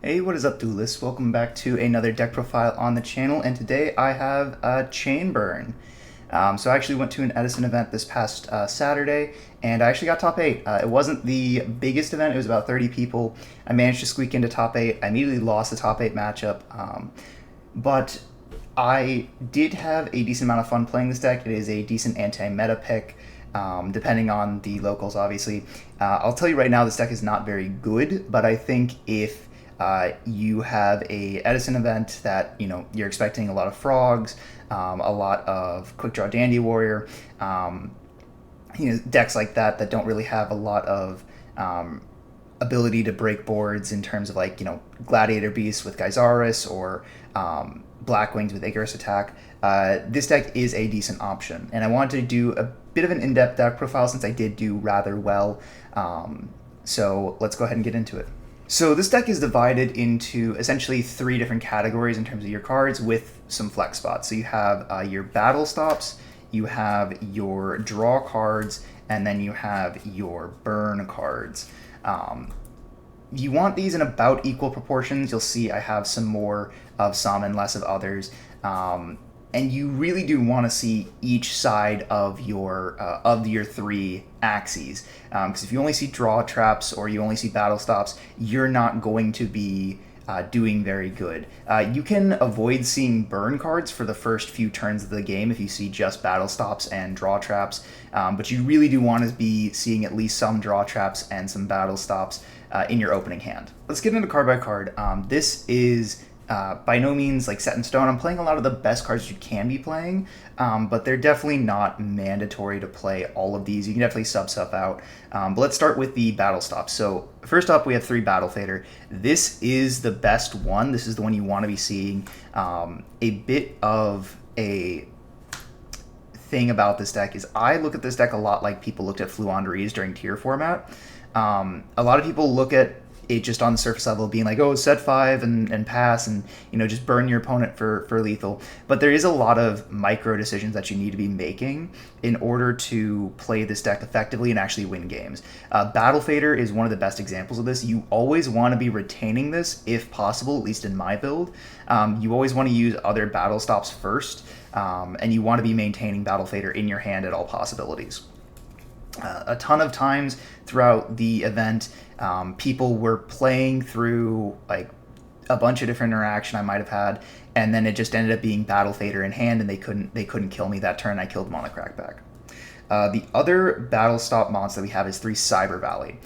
Hey, what is up, Duelist? Welcome back to another deck profile on the channel, and today I have a Chainburn. So I actually went to an Edison event this past Saturday, and I actually got top 8. It wasn't the biggest event, it was about 30 people. I managed to squeak into top 8. I immediately lost the top 8 matchup, but I did have a decent amount of fun playing this deck. It is a decent anti-meta pick. Depending on the locals, obviously. I'll tell you right now, this deck is not very good, but I think if you have a Edison event that you're expecting a lot of frogs, a lot of quick draw Dandy Warrior, decks like that don't really have a lot of ability to break boards in terms of Gladiator Beast with Gyzaris or Black Wings with Icarus Attack. This deck is a decent option, and I wanted to do a bit of an in-depth deck profile since I did do rather well. So let's go ahead and get into it. So this deck is divided into essentially 3 different categories in terms of your cards with some flex spots. So you have your battle stops, you have your draw cards, and then you have your burn cards. You want these in about equal proportions. You'll see I have some more of some and less of others. And you really do want to see each side of your 3 axes, because if you only see draw traps or you only see battle stops, you're not going to be doing very good. You can avoid seeing burn cards for the first few turns of the game if you see just battle stops and draw traps, but you really do want to be seeing at least some draw traps and some battle stops in your opening hand. Let's get into card by card. This is by no means set in stone. I'm playing a lot of the best cards you can be playing, but they're definitely not mandatory to play all of these. You can definitely sub stuff out. But let's start with the battle stops. So first up, we have 3 Battle Fader. This is the best one. This is the one you want to be seeing. A bit of a thing about this deck is I look at this deck a lot like people looked at Fluandrees during tier format. A lot of people look at it just on the surface level being like, oh, set 5 and pass and just burn your opponent for lethal. But there is a lot of micro decisions that you need to be making in order to play this deck effectively and actually win games. Battle Fader is one of the best examples of this. You always want to be retaining this if possible, at least in my build. You always want to use other battle stops first, and you want to be maintaining Battle Fader in your hand at all possibilities. A ton of times throughout the event, people were playing through a bunch of different interaction I might have had, and then it just ended up being Battle Fader in hand, and they couldn't kill me that turn. I killed them on the crackback. The other battle stop monster that we have is 3 Cyber Valley.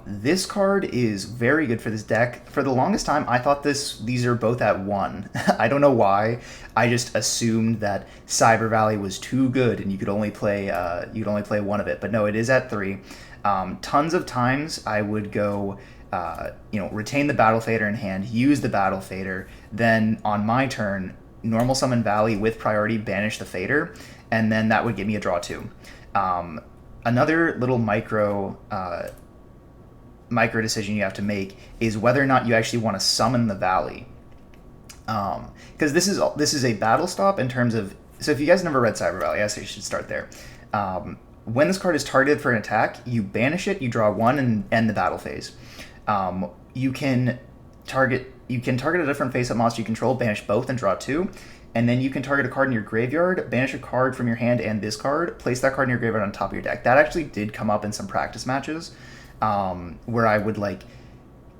This card is very good for this deck. For the longest time, I thought these are both at 1. I don't know why. I just assumed that Cyber Valley was too good and you could only play one of it. But no, it is at 3. Tons of times I would go, retain the Battle Fader in hand, use the Battle Fader, then on my turn, normal summon Valley with priority, banish the Fader, and then that would give me a draw 2. Another little micro decision you have to make is whether or not you actually want to summon the Valley, because this is a battle stop in terms of. So if you guys never read Cyber Valley, I guess you should start there. When this card is targeted for an attack, you banish it, you draw 1, and end the battle phase. You can target a different face-up monster you control, banish both, and draw 2. And then you can target a card in your graveyard, banish a card from your hand and this card, place that card in your graveyard on top of your deck. That actually did come up in some practice matches, where I would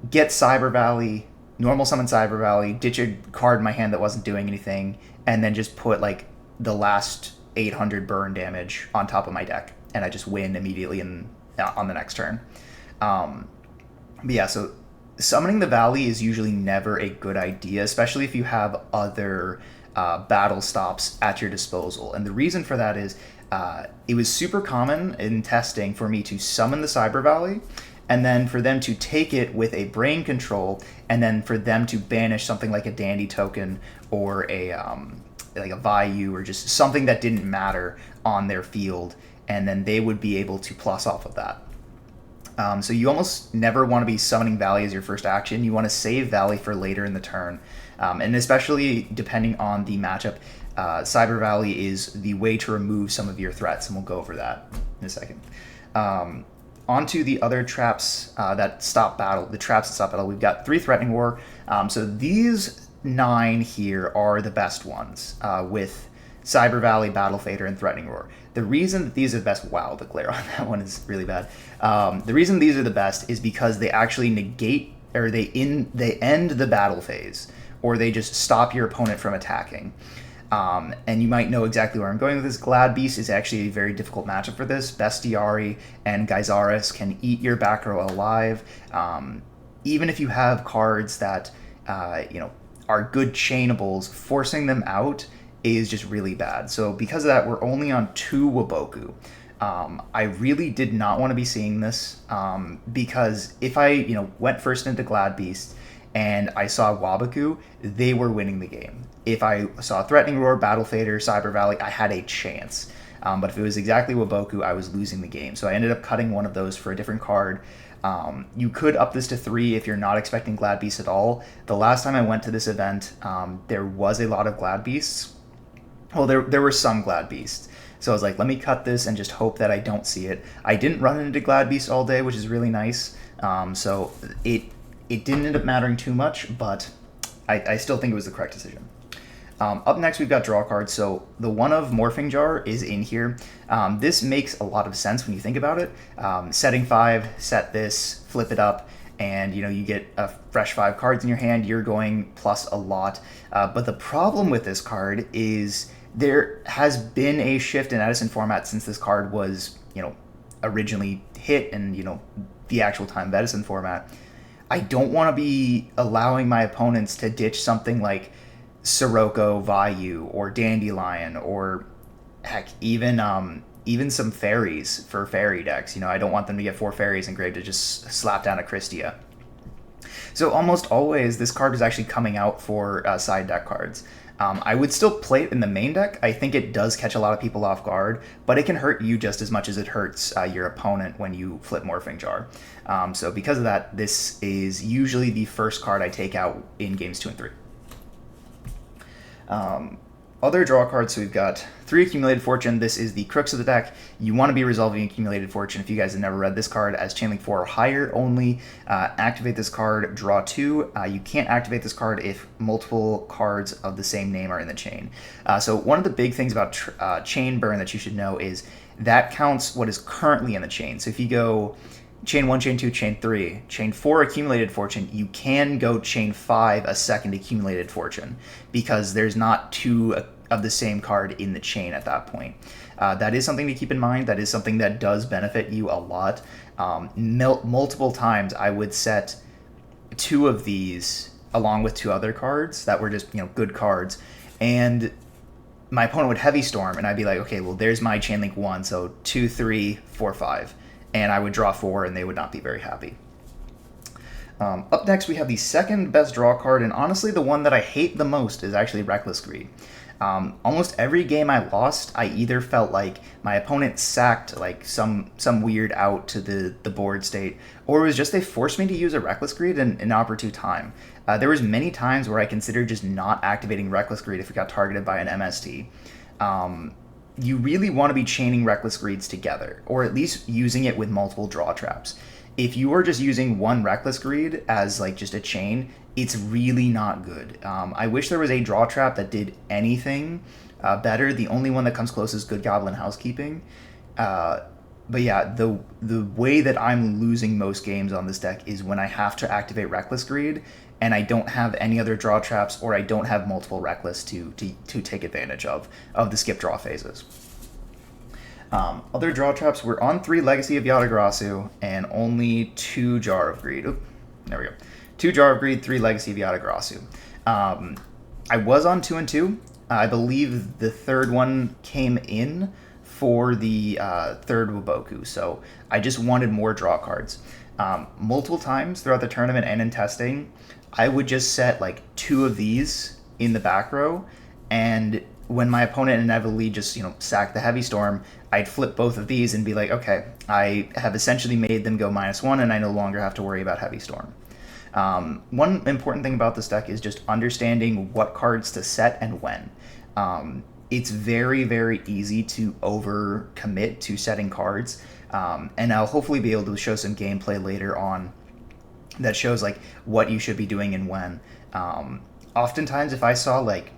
get Cyber Valley, normal summon Cyber Valley, ditch a card in my hand that wasn't doing anything, and then just put the last 800 burn damage on top of my deck, and I just win immediately on the next turn. But yeah, so summoning the Valley is usually never a good idea, especially if you have other battle stops at your disposal. And the reason for that is it was super common in testing for me to summon the Cyber Valley, and then for them to take it with a brain control, and then for them to banish something like a Dandy token or a Vayu or just something that didn't matter on their field, and then they would be able to plus off of that. So you almost never want to be summoning Valley as your first action. You want to save Valley for later in the turn. And especially depending on the matchup, Cyber Valley is the way to remove some of your threats, and we'll go over that in a second. onto the other traps that stop battle, the traps that stop battle. We've got 3 Threatening Roar. So these 9 here are the best ones with Cyber Valley, Battle Fader, and Threatening Roar. The reason that these are the best, wow, the glare on that one is really bad. The reason these are the best is because they actually negate, or they end the battle phase, or they just stop your opponent from attacking. And you might know exactly where I'm going with this. Glad Beast is actually a very difficult matchup for this. Bestiari and Gyzaris can eat your back row alive. Even if you have cards that are good chainables, forcing them out is just really bad. So because of that, we're only on 2 Waboku. I really did not want to be seeing this because if I went first into Glad Beast and I saw Waboku, they were winning the game. If I saw Threatening Roar, Battle Fader, Cyber Valley, I had a chance. But if it was exactly Waboku, I was losing the game. So I ended up cutting one of those for a different card. You could up this to 3 if you're not expecting Glad Beasts at all. The last time I went to this event, there was a lot of Glad Beasts. Well, there were some Glad Beasts. So I was like, let me cut this and just hope that I don't see it. I didn't run into Glad Beast all day, which is really nice. So it didn't end up mattering too much, but I still think it was the correct decision. Up next, we've got draw cards. So the one of Morphing Jar is in here. This makes a lot of sense when you think about it. Setting 5, set this, flip it up, and you get a fresh 5 cards in your hand. You're going plus a lot. But the problem with this card is there has been a shift in Edison format since this card was originally hit and the actual time of Edison format. I don't want to be allowing my opponents to ditch something like Sirocco, Vayu, or Dandelion, or heck, even some fairies for fairy decks. I don't want them to get 4 fairies engraved to just slap down a Christia. So almost always this card is actually coming out for side deck cards. I would still play it in the main deck. I think it does catch a lot of people off guard, but it can hurt you just as much as it hurts your opponent when you flip Morphing Jar. So because of that, this is usually the first card I take out in games 2 and 3. Other draw cards, so we've got 3 Accumulated Fortune. This is the crux of the deck. You want to be resolving Accumulated Fortune. If you guys have never read this card, as Chainlink 4 or higher only, activate this card, draw 2. You can't activate this card if multiple cards of the same name are in the chain. So one of the big things about chain burn that you should know is that counts what is currently in the chain. So if you go chain 1, chain 2, chain 3, chain 4 Accumulated Fortune, you can go chain 5 a second Accumulated Fortune because there's not 2 of the same card in the chain at that point. That is something to keep in mind. That is something that does benefit you a lot. Multiple times I would set 2 of these along with 2 other cards that were just good cards, and my opponent would Heavy Storm, and I'd be like, okay, well there's my Chainlink 1, so 2, 3, 4, 5. And I would draw 4, and they would not be very happy. Up next, we have the second best draw card, and honestly, the one that I hate the most is actually Reckless Greed. Almost every game I lost, I either felt like my opponent sacked like some weird out to the board state, or it was just they forced me to use a Reckless Greed in an opportune time. There was many times where I considered just not activating Reckless Greed if it got targeted by an MST. You really want to be chaining Reckless Greeds together, or at least using it with multiple draw traps. If you are just using one Reckless Greed as like just a chain, it's really not good. I wish there was a draw trap that did anything better. The only one that comes close is Good Goblin Housekeeping. But yeah, the way that I'm losing most games on this deck is when I have to activate Reckless Greed and I don't have any other draw traps, or I don't have multiple Reckless to take advantage of the skip draw phases. Other draw traps, we're on 3 Legacy of Yata-Garasu and only 2 Jar of Greed. Oop, there we go. 2 Jar of Greed, 3 Legacy of Yata-Garasu. I was on 2 and 2. I believe the third one came in for the third Waboku, so I just wanted more draw cards. Multiple times throughout the tournament and in testing, I would just set like 2 of these in the back row, and when my opponent inevitably just sacked the Heavy Storm, I'd flip both of these and be like, okay, I have essentially made them go -1, and I no longer have to worry about Heavy Storm. One important thing about this deck is just understanding what cards to set and when. It's very, very easy to overcommit to setting cards. And I'll hopefully be able to show some gameplay later on that shows like what you should be doing and when. Oftentimes, if I saw like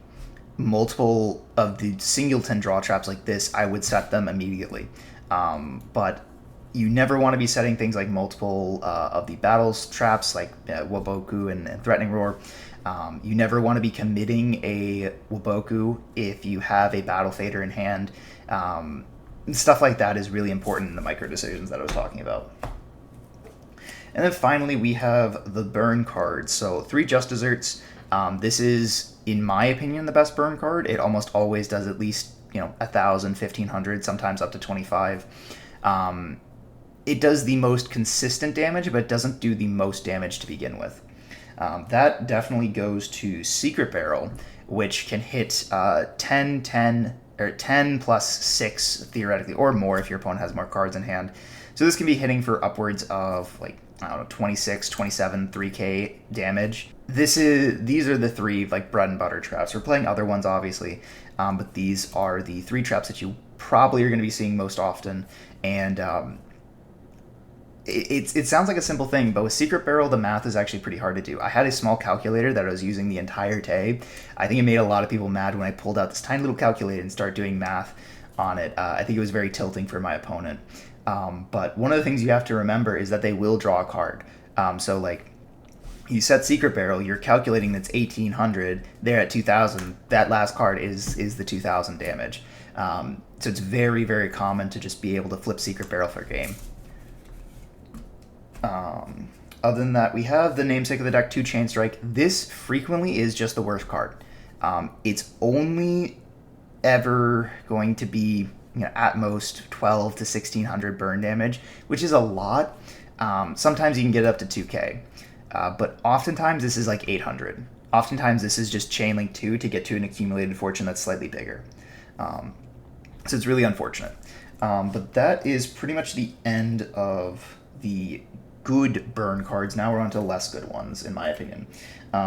multiple of the singleton draw traps like this, I would set them immediately. But you never want to be setting things like multiple of the battles traps like Waboku and Threatening Roar. You never want to be committing a Waboku if you have a Battle Fader in hand. Stuff like that is really important in the micro decisions that I was talking about. And then finally, we have the burn cards. So 3 Just Desserts. This is, in my opinion, the best burn card. It almost always does at least 1,000, 1,500, sometimes up to 25. It does the most consistent damage, but it doesn't do the most damage to begin with. That definitely goes to Secret Barrel, which can hit 10, 10, or 10 plus 6, theoretically, or more if your opponent has more cards in hand. So this can be hitting for upwards of, like, I don't know, 26, 27, 3k damage. These are the 3, like, bread and butter traps. We're playing other ones, obviously, but these are the 3 traps that you probably are going to be seeing most often. And it sounds like a simple thing, but with Secret Barrel, the math is actually pretty hard to do. I had a small calculator that I was using the entire day. I think it made a lot of people mad when I pulled out this tiny little calculator and started doing math on it. I think it was very tilting for my opponent. But one of the things you have to remember is that they will draw a card. So, like, you set Secret Barrel, you're calculating that's 1,800, they're at 2,000, that last card is the 2,000 damage. So it's very, very common to just be able to flip Secret Barrel for a game. Other than that, we have the namesake of the deck, 2 Chain Strike. This frequently is just the worst card. It's only ever going to be at most 12 to 1,600 burn damage, which is a lot. Sometimes you can get it up to 2k, but oftentimes this is like 800. Oftentimes this is just Chain Link 2 to get to an accumulated fortune that's slightly bigger. So it's really unfortunate. But that is pretty much the end of the good burn cards. Now we're on to the less good ones, in my opinion.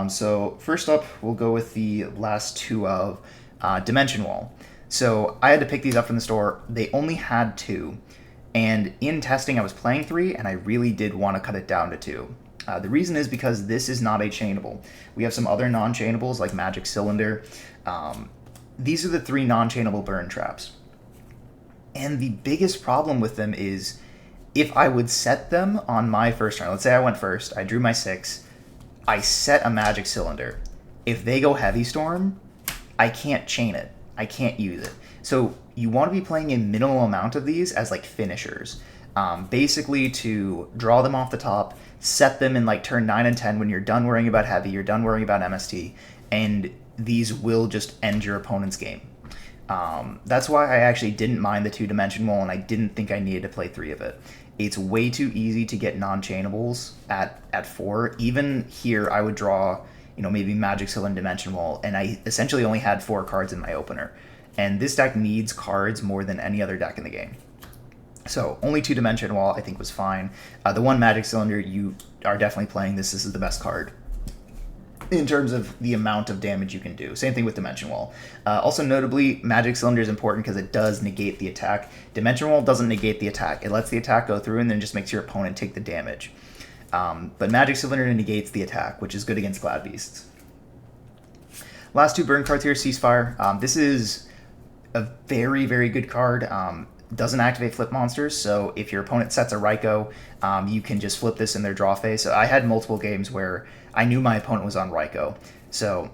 So first up, we'll go with the last 2 of Dimension Wall. So I had to pick these up from the store. They only had 2. And in testing, I was playing 3, and I really did want to cut it down to 2. The reason is because this is not a chainable. We have some other non-chainables like Magic Cylinder. These are the 3 non-chainable burn traps. And the biggest problem with them is if I would set them on my first turn, let's say I went first, I drew my 6, I set a Magic Cylinder. If they go Heavy Storm, I can't chain it. I can't use it. So you want to be playing a minimal amount of these as like finishers. Basically to draw them off the top, set them in like turn 9 and 10 when you're done worrying about Heavy, you're done worrying about MST, and these will just end your opponent's game. That's why I actually didn't mind the 2-dimension wall, and I didn't think I needed to play 3 of it. It's way too easy to get non-chainables at 4. Even here, I would draw, maybe Magic Cylinder Dimension Wall, and I essentially only had 4 cards in my opener. And this deck needs cards more than any other deck in the game. So only 2-dimension wall, I think, was fine. The 1 Magic Cylinder, you are definitely playing this. This is the best card in terms of the amount of damage you can do. Same thing with Dimension Wall. Also notably, Magic Cylinder is important because it does negate the attack. Dimension Wall doesn't negate the attack. It lets the attack go through and then just makes your opponent take the damage. But Magic Cylinder negates the attack, which is good against Glad Beasts. Last 2 burn cards here, Ceasefire. This is a very, very good card. Doesn't activate flip monsters, so if your opponent sets a Raikou, you can just flip this in their draw phase. So I had multiple games where I knew my opponent was on Raikou. So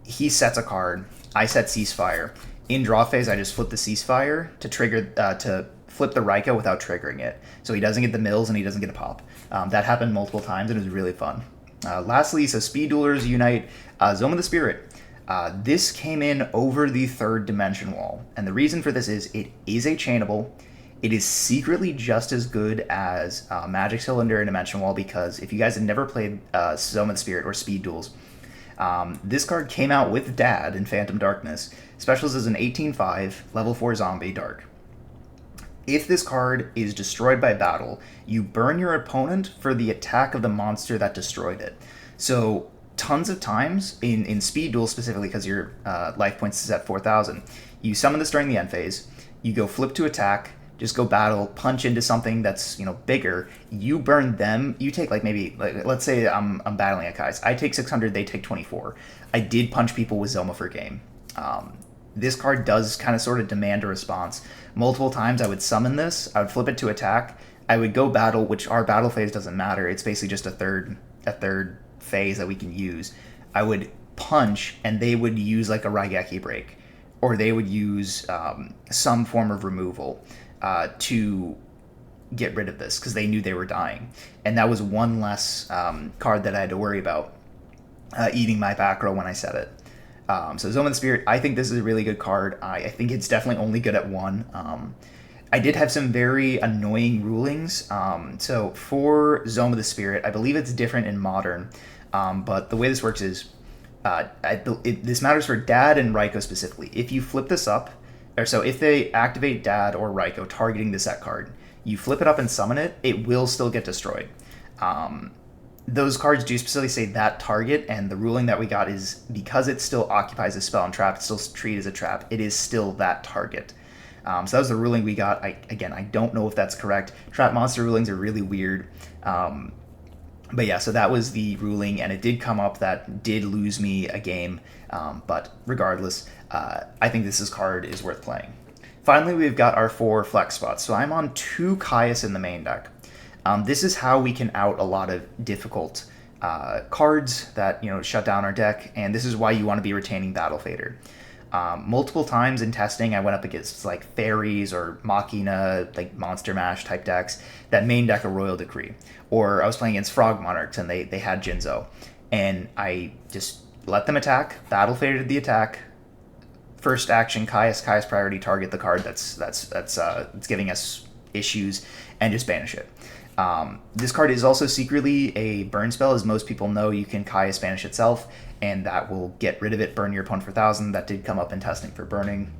he sets a card, I set Ceasefire. In draw phase, I just flip the Ceasefire to trigger to flip the Raikou without triggering it. So he doesn't get the mills and he doesn't get a pop. That happened multiple times and it was really fun. Lastly, so Speed Duelers Unite, Zone of the Spirit. This came in over the 3rd dimension wall, and the reason for this is it is a chainable. It is secretly just as good as Magic Cylinder and Dimension Wall, because if you guys have never played Zone of the Spirit or Speed Duels, this card came out with Dad in Phantom Darkness. Specials is an 18/5, level 4 zombie, dark. If this card is destroyed by battle, you burn your opponent for the attack of the monster that destroyed it. So tons of times, in Speed Duel specifically, because your life points is at 4,000, you summon this during the end phase, you go flip to attack, just go battle, punch into something that's, you know, bigger. You burn them. You take like maybe like let's say I'm battling a Kais. I take 600. They take 24. I did punch people with Zoma for game. This card does kind of sort of demand a response. Multiple times I would summon this. I would flip it to attack. I would go battle, which our battle phase doesn't matter. It's basically just a third phase that we can use. I would punch, and they would use like a Raigeki break, or they would use some form of removal to get rid of this because they knew they were dying, and that was one less card that I had to worry about eating my back row when I set it. So Zoma the Spirit, I think this is a really good card. I think it's definitely only good at 1. I did have some very annoying rulings. So for Zoma the Spirit, I believe it's different in Modern, but the way this works is this matters for Dad and Raikou specifically. If you flip this up, or so if they activate Dad or Raikou targeting the set card, you flip it up and summon it, it will still get destroyed. Those cards do specifically say that target, and the ruling that we got is because it still occupies a spell and trap, it's still treated as a trap, it is still that target. So that was the ruling we got. I don't know if that's correct. Trap monster rulings are really weird. But yeah, so that was the ruling, and it did come up that did lose me a game. But regardless, I think this card is worth playing. Finally, we've got our 4 flex spots. So I'm on 2 Caius in the main deck. This is how we can out a lot of difficult cards that, you know, shut down our deck, and this is why you want to be retaining Battle Fader. Multiple times in testing, I went up against like Fairies or Machina, like Monster Mash type decks that main deck a Royal Decree. Or I was playing against Frog Monarchs and they had Jinzo. And I just let them attack, Battle Fadered the attack. First action, Caius priority, target the card that's giving us issues, and just banish it. This card is also secretly a burn spell. As most people know, you can Caius banish itself, and that will get rid of it, burn your opponent for 1,000. That did come up in testing for burning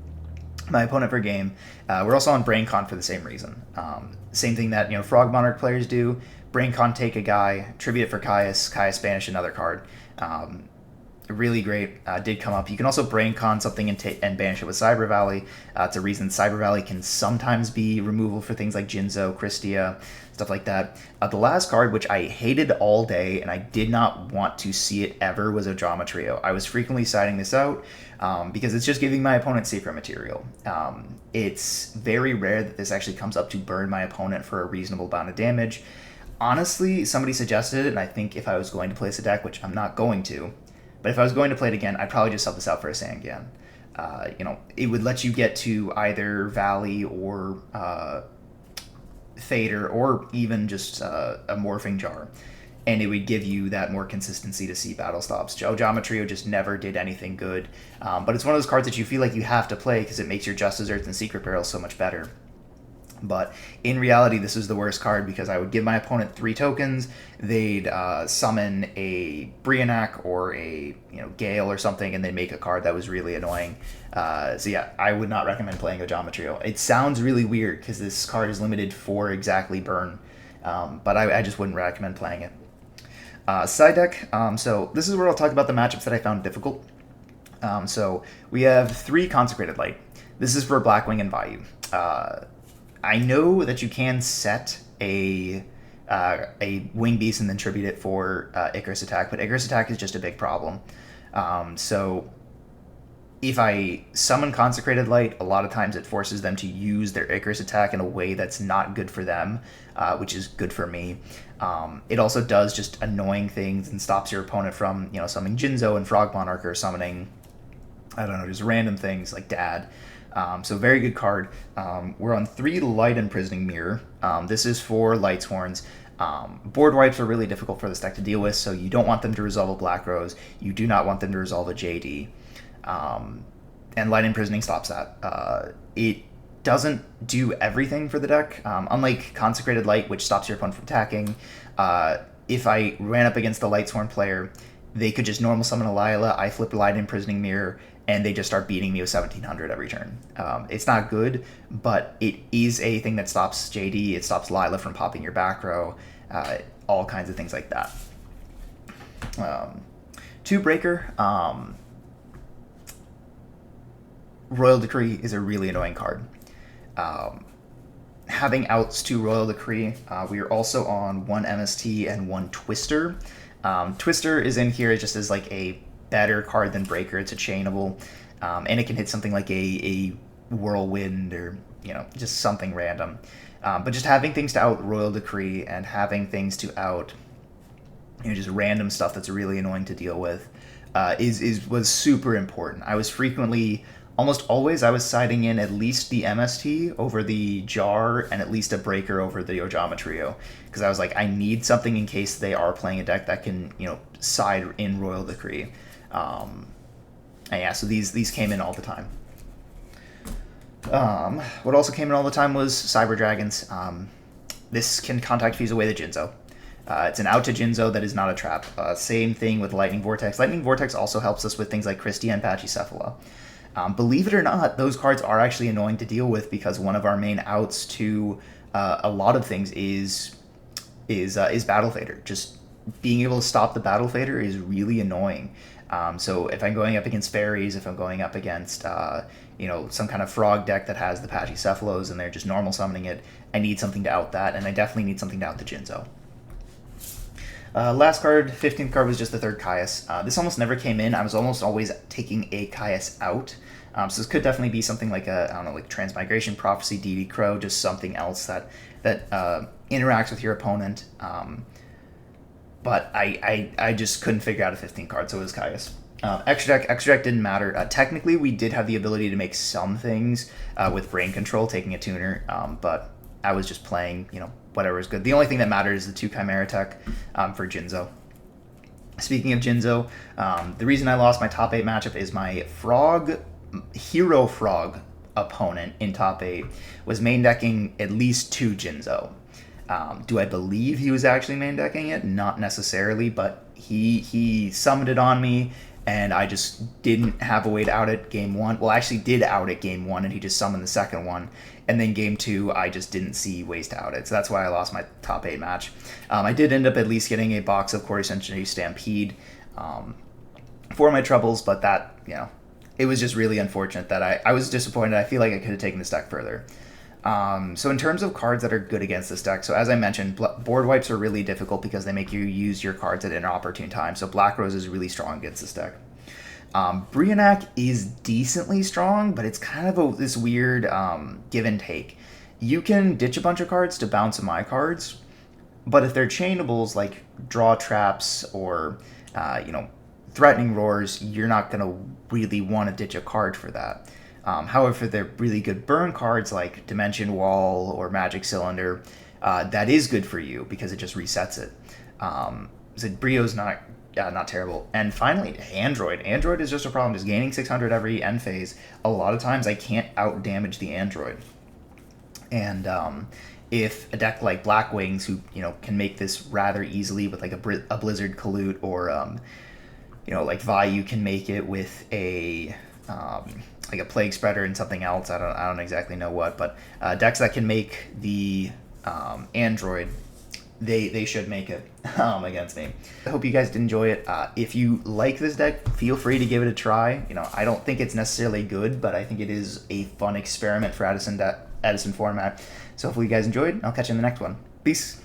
my opponent per game. We're also on BrainCon for the same reason. Same thing that, you know, Frog Monarch players do. BrainCon, take a guy, tribute it for Caius banish another card. Really great. Did come up. You can also BrainCon something and banish it with Cyber Valley. It's a reason Cyber Valley can sometimes be removal for things like Jinzo, Christia, stuff like that. The last card, which I hated all day and I did not want to see it ever, was Ojama Trio. I was frequently siding this out because it's just giving my opponent secret material. It's very rare that this actually comes up to burn my opponent for a reasonable amount of damage. Honestly, somebody suggested it, and I think if I was going to place a deck, which I'm not going to, but if I was going to play it again, I'd probably just sub this out for a Sangan. You know, it would let you get to either Valley or Fader, or even just a Morphing Jar, and it would give you that more consistency to see battle stops. Ojama Trio just never did anything good, but it's one of those cards that you feel like you have to play because it makes your Just Desserts and Secret Barrel so much better. But in reality, this is the worst card because I would give my opponent 3 tokens. They'd summon a Brionac or a Gale or something, and they'd make a card that was really annoying. So yeah, I would not recommend playing Ojama Trio. It sounds really weird because this card is limited for exactly burn, but I just wouldn't recommend playing it. Side deck. So this is where I'll talk about the matchups that I found difficult. So we have 3 Consecrated Light. This is for Blackwing and Vayu. I know that you can set a Wing Beast and then tribute it for Icarus Attack, but Icarus Attack is just a big problem. So if I summon Consecrated Light, a lot of times it forces them to use their Icarus Attack in a way that's not good for them, which is good for me. It also does just annoying things and stops your opponent from, summoning Jinzo and Frog Monarch, or summoning, I don't know, just random things like Dad. So very good card. We're on 3 Light Imprisoning Mirror. This is for Lightsworns. Board wipes are really difficult for this deck to deal with, so you don't want them to resolve a Black Rose. You do not want them to resolve a JD. And Light Imprisoning stops that. It doesn't do everything for the deck. Unlike Consecrated Light, which stops your opponent from attacking, if I ran up against a Lightsworn player, they could just normal summon a Lila, I flip Light Imprisoning Mirror, and they just start beating me with 1700 every turn. It's not good, but it is a thing that stops JD. It stops Lila from popping your back row, all kinds of things like that. 2 Breaker. Royal Decree is a really annoying card. having outs to Royal Decree. We are also on one MST and one Twister. Twister is in here just as like a better card than Breaker. It's a chainable, and it can hit something like a Whirlwind or just something random. But just having things to out Royal Decree and having things to out just random stuff that's really annoying to deal with was super important. I was frequently, almost always, I was siding in at least the MST over the Jar and at least a Breaker over the Ojama Trio, because I was like, I need something in case they are playing a deck that can side in Royal Decree. And yeah, so these came in all the time. What also came in all the time was Cyber Dragons. This can contact fuse away the Jinzo. It's an out to Jinzo that is not a trap. Same thing with Lightning Vortex. Lightning Vortex also helps us with things like Christia and Pachycephalo. Believe it or not, those cards are actually annoying to deal with because one of our main outs to a lot of things is Battle Fader. Just being able to stop the Battle Fader is really annoying. So if I'm going up against fairies, if I'm going up against some kind of frog deck that has the Pachycephalos and they're just normal summoning it, I need something to out that, and I definitely need something to out the Jinzo. Last card, 15th card, was just the third Caius. This almost never came in. I was almost always taking a Caius out. So this could definitely be something like like Transmigration Prophecy, DD Crow, just something else that interacts with your opponent. But I just couldn't figure out a 15 card, so it was Caius. Extra deck didn't matter. Technically, we did have the ability to make some things with Brain Control, taking a tuner, but I was just playing, whatever is good. The only thing that mattered is the 2 Chimera Tech for Jinzo. Speaking of Jinzo, the reason I lost my top 8 matchup is my Hero Frog opponent in top 8 was main decking at least 2 Jinzo. Do I believe he was actually main decking it? Not necessarily, but he summoned it on me, and I just didn't have a way to out it game 1. Well, I actually did out it game 1, and he just summoned the second one. And then game 2, I just didn't see ways to out it. So that's why I lost my top 8 match. I did end up at least getting a box of Quarter Century Stampede for my troubles, but that, it was just really unfortunate that I was disappointed. I feel like I could have taken this deck further. So in terms of cards that are good against this deck, so as I mentioned, board wipes are really difficult because they make you use your cards at inopportune times. So Black Rose is really strong against this deck. Brionac is decently strong, but it's kind of this weird give and take. You can ditch a bunch of cards to bounce my cards, but if they're chainables like Draw Traps or Threatening Roars, you're not going to really want to ditch a card for that. However, they're really good burn cards like Dimension Wall or Magic Cylinder. That is good for you because it just resets it. So Brio's not terrible. And finally, Android. Android is just a problem. Just gaining 600 every end phase. A lot of times I can't out damage the Android. And if a deck like Black Wings, who can make this rather easily with like a Blizzard Colute, or like Vayu can make it with a like a Plague Spreader and something else. I don't exactly know what, but decks that can make the Android, they should make it against me. I hope you guys did enjoy it. If you like this deck, feel free to give it a try. I don't think it's necessarily good, but I think it is a fun experiment for Edison format. So hopefully you guys enjoyed. I'll catch you in the next one. Peace.